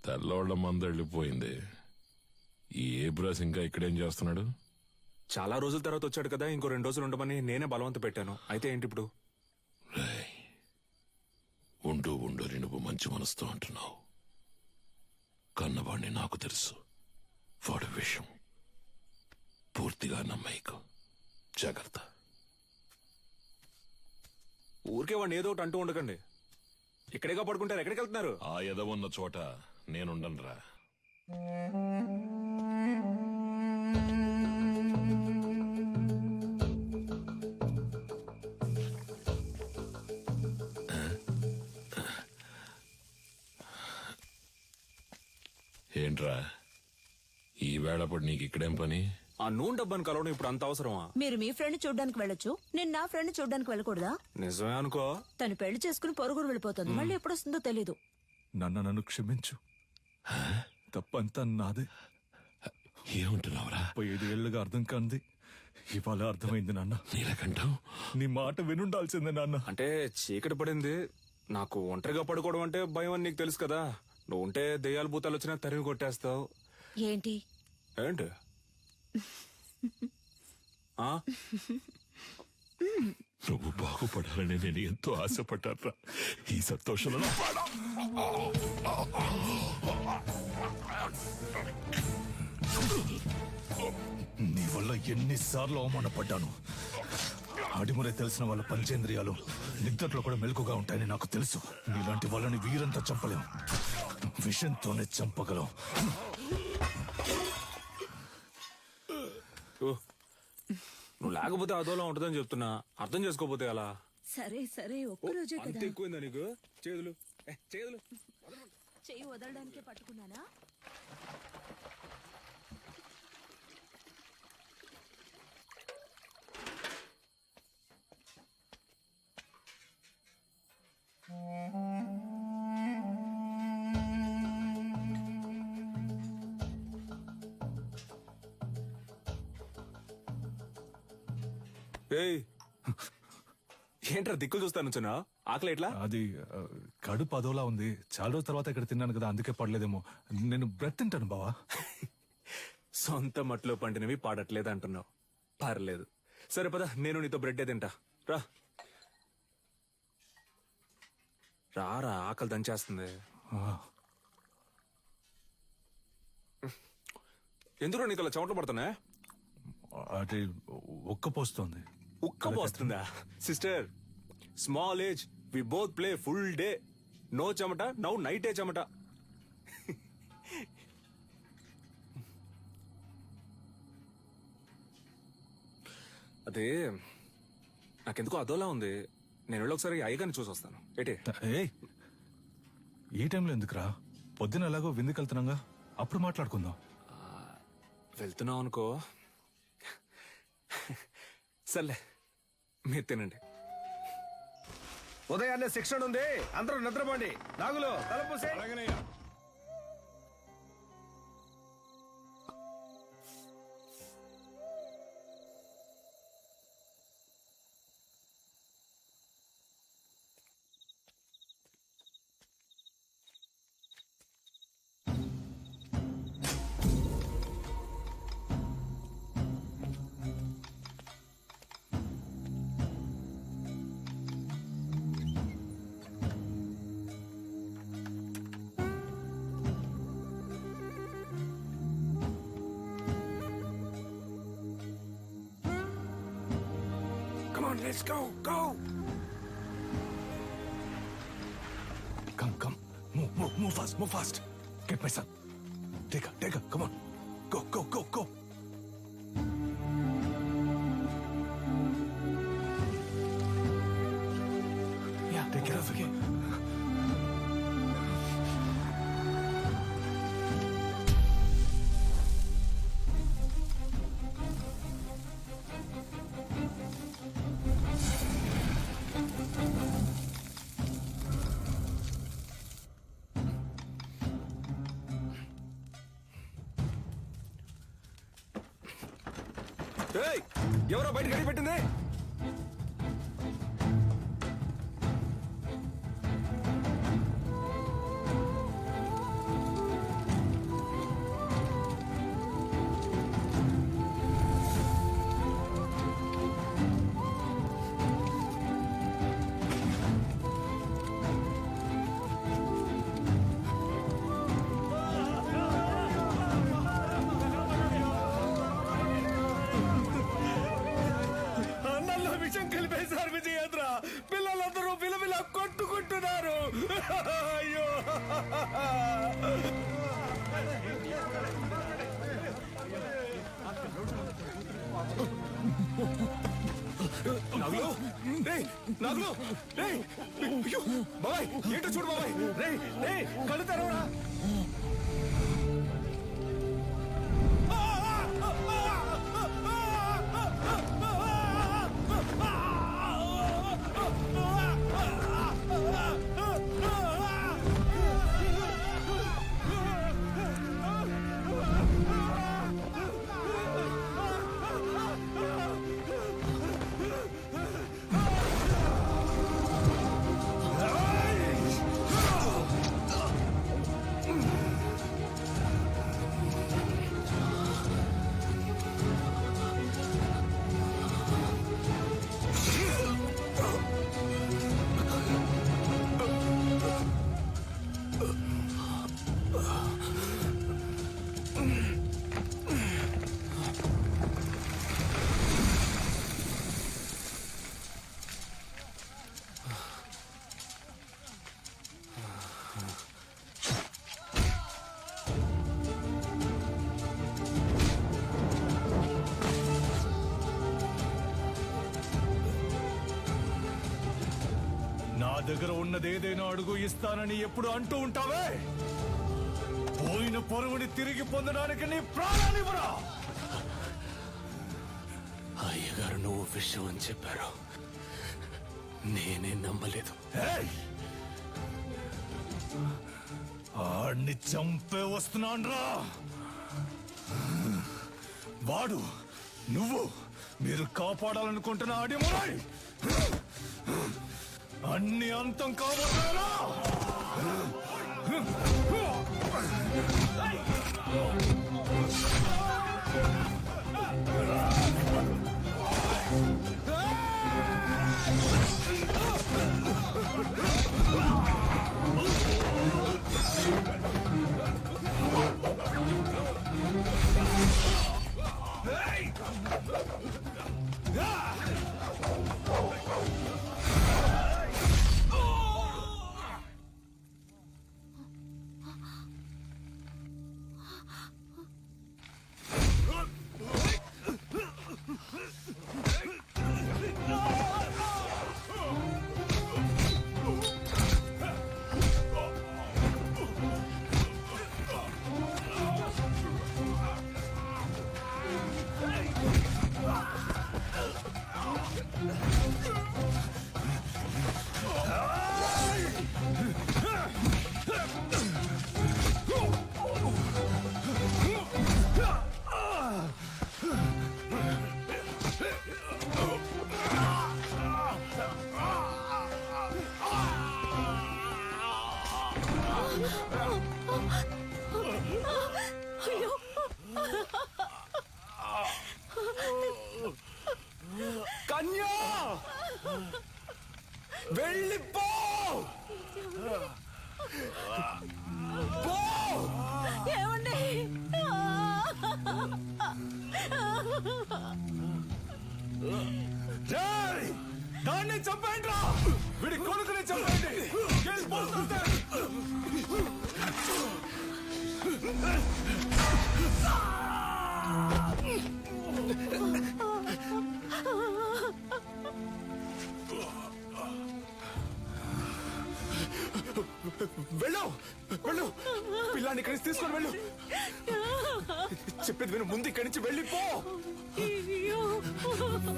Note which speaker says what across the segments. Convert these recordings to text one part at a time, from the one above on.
Speaker 1: తెల్లోళ్ల మంద వెళ్ళిపోయింది. ఈ ఏబ్రాస్ ఇంకా ఇక్కడేం చేస్తున్నాడు?
Speaker 2: చాలా రోజుల తర్వాత వచ్చాడు కదా, ఇంకో 2 రోజులు ఉండమని నేనే బలవంత పెట్టాను. అయితే ఏంటి ఇప్పుడు?
Speaker 1: రేయ్, ఉండు నువ్వు మంచి మనసుతో అంటున్నావు. కన్నవాణ్ణి నాకు తెలుసు. వాడి విషయం పూర్తిగా నమ్మేకు. జాగ్రత్త.
Speaker 2: ఊరికే వాడిని ఏదో ఒకటి అంటూ ఉండకండి. ఇక్కడేగా పడుకుంటారు, ఎక్కడికి వెళ్తున్నారు?
Speaker 1: ఆ ఎదవున్న చోట నేనుండనురా. ఏంట్రా ఈ వేళప్పుడు నీకు ఇక్కడేం పని?
Speaker 2: ఆ నూనె డబ్బాని కలవడం ఇప్పుడు అంత అవసరమా?
Speaker 3: మీరు మీ ఫ్రెండ్ చూడ్డానికి వెళ్ళొచ్చు, నేను నా ఫ్రెండ్ చూడ్డానికి వెళ్ళకూడదా?
Speaker 2: నిజమే అనుకో.
Speaker 3: తను పెళ్లి చేసుకుని పొరుగురు వెళ్ళిపోతుంది, మళ్ళీ ఎప్పుడు వస్తుందో తెలీదు.
Speaker 4: నన్ను క్షమించు, తప్పంతా నాదే.
Speaker 1: ఏమంటున్నావురా?
Speaker 4: 5 ఏళ్లుగా అర్థం కాంది ఇవాళ అర్థమైంది నాన్న.
Speaker 1: నీలకంఠం,
Speaker 4: నీ మాట వినుండాల్సిందే నాన్న.
Speaker 2: అంటే చీకటి పడింది, నాకు ఒంటరిగా పడుకోవడం అంటే భయం అని నీకు తెలుసు కదా. నువ్వు ఉంటే దెయ్యాలు భూతాలు వచ్చినా తరిమి కొట్టేస్తావు.
Speaker 3: ఏంటి
Speaker 2: ఏంటి? ఆ?
Speaker 1: నువ్వు బాగుపడాలని నేను ఎంతో ఆశపడ్డారా. ఈ సంతోషంలో
Speaker 4: నీ వల్ల ఎన్నిసార్లు అవమానపడ్డాను. అడిమురే తెలిసిన వాళ్ళ పంచేంద్రియాలు నిద్రలో కూడా మెలకుగా ఉంటాయని నాకు తెలుసు. నీలాంటి వాళ్ళని వీరంతా చంపలేం, విషంతోనే చంపగలం.
Speaker 2: నువ్వు లేకపోతే అదోలా ఉంటుందని చెప్తున్నా, అర్థం చేసుకోపోతే అలా.
Speaker 3: సరే సరే, ఒక్కరోజే
Speaker 2: అంత
Speaker 3: కదా.
Speaker 2: ఎక్కువైందా నీకు? చేతులు చేతులు
Speaker 3: చెయ్యి వదలడానికే పట్టుకున్నానా?
Speaker 2: ఏయ్, ఏంట్రా దిక్కులు చూస్తాను చిన్న? ఆకలి ఎట్లా?
Speaker 4: అది కడుపు అదోలా ఉంది. చాలా రోజుల తర్వాత ఇక్కడ తిన్నాను కదా, అందుకే పడలేదేమో. నేను బ్రెడ్ తింటాను బావా.
Speaker 2: సొంత మట్లో పండినవి పాడట్లేదు అంటున్నావు. పర్లేదు, సరే పద, నేను నీతో బ్రెడ్డే తింటా. రా రారా, ఆకలి దంచేస్తుంది. ఎందుకు నీకు అలా చెమటలు పడుతున్నా?
Speaker 4: అది ఉక్కపోస్తుంది.
Speaker 2: ఉక్క పోస్తుందా? Sister, small age, we both play full day. No చెమట, నౌ నైటే చెమట. అదే నాకెందుకో అదోలా ఉంది. నేను వెళ్ళి ఒకసారి అయ్యగారిని చూసి వస్తాను. ఏటే?
Speaker 4: ఏయ్, ఈ టైంలో ఎందుకురా? పొద్దున ఎలాగో విందుకు వెళ్తున్నాగా, అప్పుడు మాట్లాడుకుందాం.
Speaker 2: వెళ్తున్నావు అనుకో. సర్లే, మీరు తినండి.
Speaker 5: ఉదయాన్నే శిక్షణ ఉంది, అందరూ నిద్రపోండి. నాగులు తలుపు
Speaker 2: Let's go, go!
Speaker 4: Come. Move fast. Get my son. Take her. Come on. Go. Yeah, take care of her.
Speaker 2: ఎవరో బయట గడి పెట్టింది? నాగులు రే నాగులు రే అయ్యో బాబాయ్ ఏంటో చూడు బాబాయ్ రే రే కళ్ళు తెరవరా
Speaker 4: నా దగ్గర ఉన్నది ఏదైనా అడుగు ఇస్తానని ఎప్పుడు అంటూ ఉంటావే, పోయిన పొరుగుని తిరిగి పొందడానికి నీ ప్రాణాన్ని ఇవ్వరా.
Speaker 2: అయ్యగారు నువ్వు విషయం అని చెప్పారు, నేనే నమ్మలేదు.
Speaker 4: ఆడిని చంపే వస్తున్నాన్రా. వాడు నువ్వు మీరు కాపాడాలనుకుంటున్న ఆడిమురై అన్ని అంతం కాబోతున్నారా.
Speaker 2: కన్యా వెళ్ళిపో
Speaker 3: ఏమండి
Speaker 4: దాన్ని చంపండి రా, వీడి కొడుకుని చంపండి.
Speaker 2: వెళ్ళు వెళ్ళు, పిల్లాన్ని ఇక్కడి నుంచి తీసుకొని వెళ్ళు. చెప్పేది విను, ముందు ఇక్కడి నుంచి వెళ్ళిపో.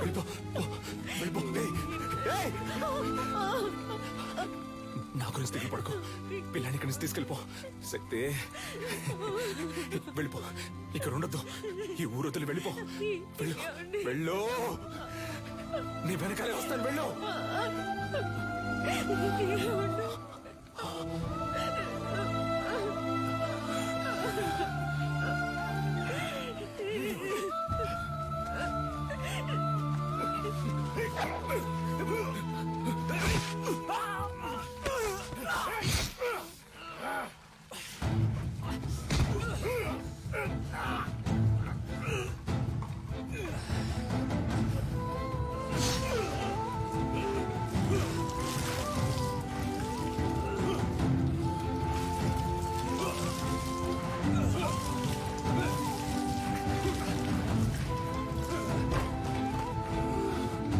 Speaker 2: వెళ్ళిపో, వెళ్ళిపో. ఏయ్, నా గురించి దగ్గర పడుకో, పిల్లాన్ని ఇక్కడి నుంచి తీసుకెళ్ళిపో. శక్తి వెళ్ళిపో, ఇక్కడ ఉండొద్దు, ఈ ఊరు వదిలి వెళ్ళిపో. వెళ్ళు వెళ్ళు, నీ వెనకాలే వస్తాను, వెళ్ళు.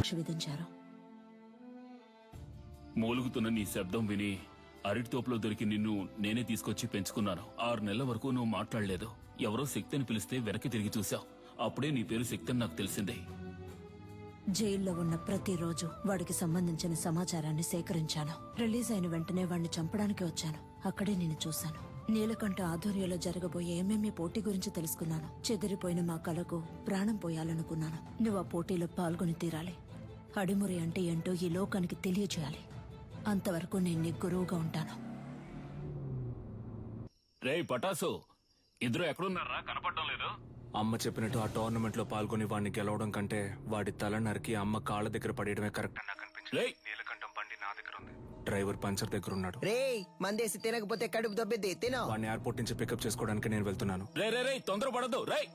Speaker 3: శిక్ష విధించారు.
Speaker 6: మూలుగుతున్న నీ శబ్దం విని అరటి తోపులో దొరికి నిన్ను నేనే తీసుకొచ్చి పెంచుకున్నాను. 6 నెలల వరకు నువ్వు మాట్లాడలేదు. ఎవరో శక్తి అని పిలిస్తే వెనక్కి తిరిగి చూశావు. అప్పుడే నీ పేరు శక్తి అని నాకు తెలిసిందే.
Speaker 3: జైల్లో ఉన్న ప్రతిరోజు వాడికి సంబంధించిన సమాచారాన్ని సేకరించాను. రిలీజ్ అయిన వెంటనే వాడిని చంపడానికి వచ్చాను. అక్కడే నేను చూశాను. నీలకంఠ ఆధ్వర్యంలో జరగబోయే ఎంఎంఏ పోటీ గురించి తెలుసుకున్నాను. చెదిరిపోయిన మా కళకు ప్రాణం పోయాలనుకున్నాను. నువ్వు ఆ పోటీలో పాల్గొని తీరాలి. అడిమురి అంటే ఏంటో ఈ లోకానికి తెలియచేయాలి. అంతవరకు నేను నీ గురువుగా ఉంటాను.
Speaker 6: రేయ్ పటాసు, ఇద్దరు ఎక్కడున్నారా? కనపడడం లేదు.
Speaker 2: అమ్మ చెప్పినట్టు ఆ టోర్నమెంట్ లో పాల్గొని వాడిని గెలవడం కంటే వాడి తల నరికి అమ్మ కాళ్ళ దగ్గర పడేయడమే కరెక్ట్ అని నాకు అనిపించింది.
Speaker 6: రేయ్
Speaker 2: నీలకంఠం బండి నా దగ్గర ఉంది. డ్రైవర్ పంచర్ దగ్గర ఉన్నాడు.
Speaker 7: రేయ్ మందేసి తినకపోతే కడుపు దొబ్బిద్ది, తినో.
Speaker 2: వాడిని ఎయిర్పోర్ట్ నుంచి పికప్ చేసుకోవడానికి నేను వెళ్తున్నాను.
Speaker 6: రే రే రే తొందరపడద్దు. రేయ్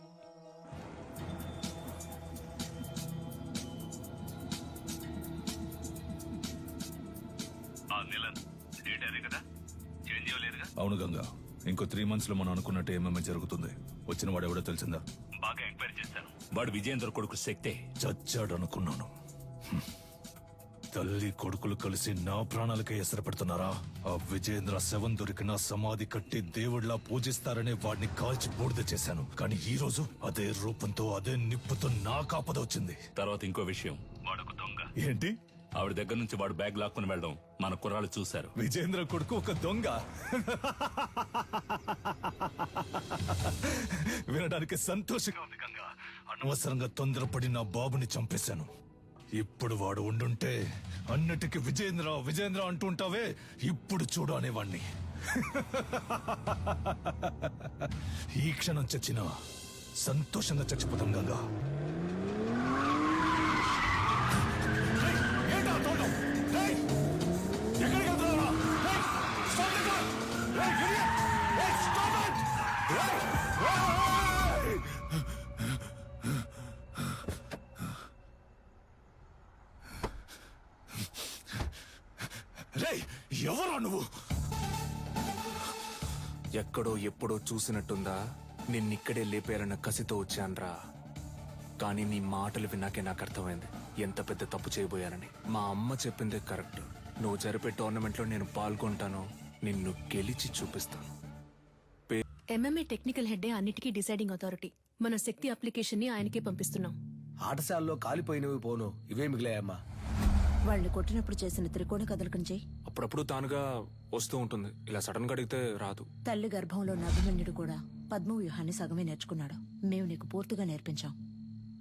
Speaker 4: అవును గంగా, ఇంకో 3 months లో మనం అనుకున్నట్టు ఏమేమి జరుగుతుంది. వచ్చిన వాడు ఎవడో తెలిసిందా?
Speaker 6: బాగా ఎంక్వైరీ చేశాను. వాడు విజయేంద్ర కొడుకు శక్తే.
Speaker 4: చచ్చాడు అనుకున్నాను. తల్లి కొడుకులు కలిసి నా ప్రాణాలకే ఎసరు పెడుతున్నారా? ఆ విజయేంద్ర శవం దొరికిన సమాధి కట్టి దేవుడిలా పూజిస్తారనే వాడిని కాల్చి బూడిద చేశాను. కానీ ఈ రోజు అదే రూపంతో అదే నిప్పుతో నా కాపద వచ్చింది.
Speaker 6: తర్వాత ఇంకో విషయం, వాడొక దొంగ.
Speaker 4: ఏంటి?
Speaker 6: ఆవిడ దగ్గర నుంచి వాడు బ్యాగ్ లాక్కుని వెళ్ళడం మన కుర్రాళ్ళు చూశారు.
Speaker 4: విజయేంద్ర కొడుకు ఒక దొంగ? వినడానికి సంతోషంగా ఉంది గంగా. అనవసరంగా తొందరపడి నా బాబుని చంపేశాను. ఇప్పుడు వాడు ఉండుంటే అన్నిటికీ విజయేంద్ర విజయేంద్ర అంటుంటావే, ఇప్పుడు చూడు అనేవాణ్ణి. ఈ క్షణం చచ్చినా సంతోషంగా చచ్చిపోతాం గంగా. ఎవరా నువ్వు?
Speaker 2: ఎక్కడో ఎప్పుడో చూసినట్టుందా? నిన్నిక్కడే లేపేయాలన్న కసితో వచ్చాన్రా. కానీ నీ మాటలు విన్నాకే నాకు అర్థమైంది ఎంత పెద్ద తప్పు చేయబోయానని. మా అమ్మ చెప్పిందే కరెక్ట్. నువ్వు జరిపే టోర్నమెంట్ లో నేను పాల్గొంటాను, నిన్ను గెలిచి చూపిస్తాను.
Speaker 8: ఎంఎంఏ టెక్నికల్ హెడ్డే అన్నిటికీ డిసైడింగ్ అథారిటీ. మన శక్తి అప్లికేషన్ ని ఆయనకే పంపిస్తున్నాం.
Speaker 5: ఆటశాలలో కాలిపోయినవి పోను, ఇవే మిగిలాయమ్మా.
Speaker 3: వాళ్ళని కొట్టినప్పుడు చేసిన త్రికోణ కదలికం చెయ్యి.
Speaker 2: అప్పుడప్పుడు తానుగా వస్తూ ఉంటుంది, ఇలా సడన్ గా అడిగితే రాదు.
Speaker 3: తల్లి గర్భంలో ఉన్న అభిమన్యుడు కూడా పద్మవ్యూహాన్ని సగమే నేర్చుకున్నాడు. మేము నీకు పూర్తిగా నేర్పించాం.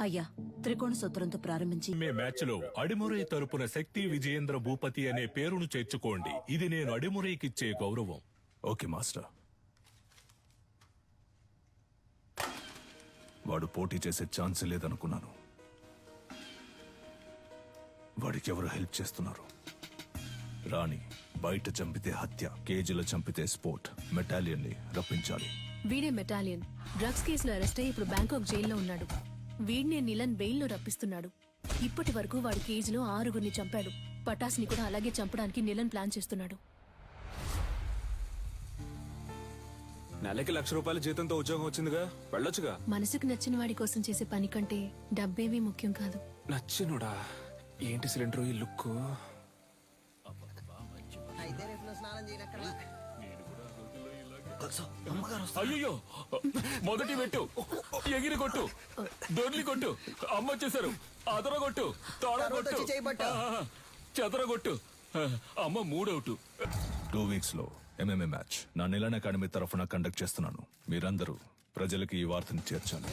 Speaker 3: అయ్యా, త్రికోణ సూత్రంతో ప్రారంభించి
Speaker 9: మ్యాచ్ లో అడిమురై తరపున శక్తి విజయేంద్ర భూపతి అనే పేరును చేర్చుకోండి. ఇది నేను అడిమురైకిచ్చే గౌరవం.
Speaker 4: Okay master. వాడు పోటీ చేసే ఛాన్స్ లేదనుకున్నాను. వాడికి ఎవరు హెల్ప్ చేస్తున్నారు? రాణి బయట చంపితే హత్య, కేజీలో చంపితే స్పోర్ట్. మెటాలియన్ ని రప్పించాలి.
Speaker 8: వీడే మెటాలియన్. డ్రగ్స్ కేసులో అరెస్ట్ అయ్యి ఇప్పుడు బ్యాంకాక్ జైల్లో ఉన్నాడు. వీడినే నిలన్ బెయిల్లో రప్పిస్తున్నాడు. ఇప్పటి వరకు వాడి కేజీలో 6గురిని చంపాడు. పటాస్ని కూడా అలాగే చంపడానికి నిలన్ ప్లాన్ చేస్తున్నాడు.
Speaker 2: నెలకి ₹1,00,000 జీతంతో ఉద్యోగం వచ్చిందిగా, వెళ్ళొచ్చుగా.
Speaker 8: మనసుకు నచ్చిన వాడి కోసం చేసే పని కంటే డబ్బేమీ ముఖ్యం కాదు.
Speaker 2: నచ్చినుడా? ఏంటి సిలిండర్ ఈ లుక్?
Speaker 7: అయితే రేపు నువ్వు స్నానం చేయనక్కర్లా.
Speaker 6: అయ్యో, మొదటి పెట్టు, ఎగిరి కొట్టు, దొర్లి కొట్టు, అమ్మ వచ్చేసారు. అదర కొట్టు, తోడ
Speaker 7: తర్వాత
Speaker 6: కొట్టు,
Speaker 7: వచ్చి చేయబట్టు.
Speaker 6: చెదర కొట్టు. అమ్మ 3 అవుట్.
Speaker 4: 2 weeks లో ఎంఎంఏ మ్యాచ్ నా నిలన్ అకాడమీ తరఫున కండక్ట్ చేస్తున్నాను. మీరందరూ ప్రజలకి ఈ వార్తని చేర్చాలి.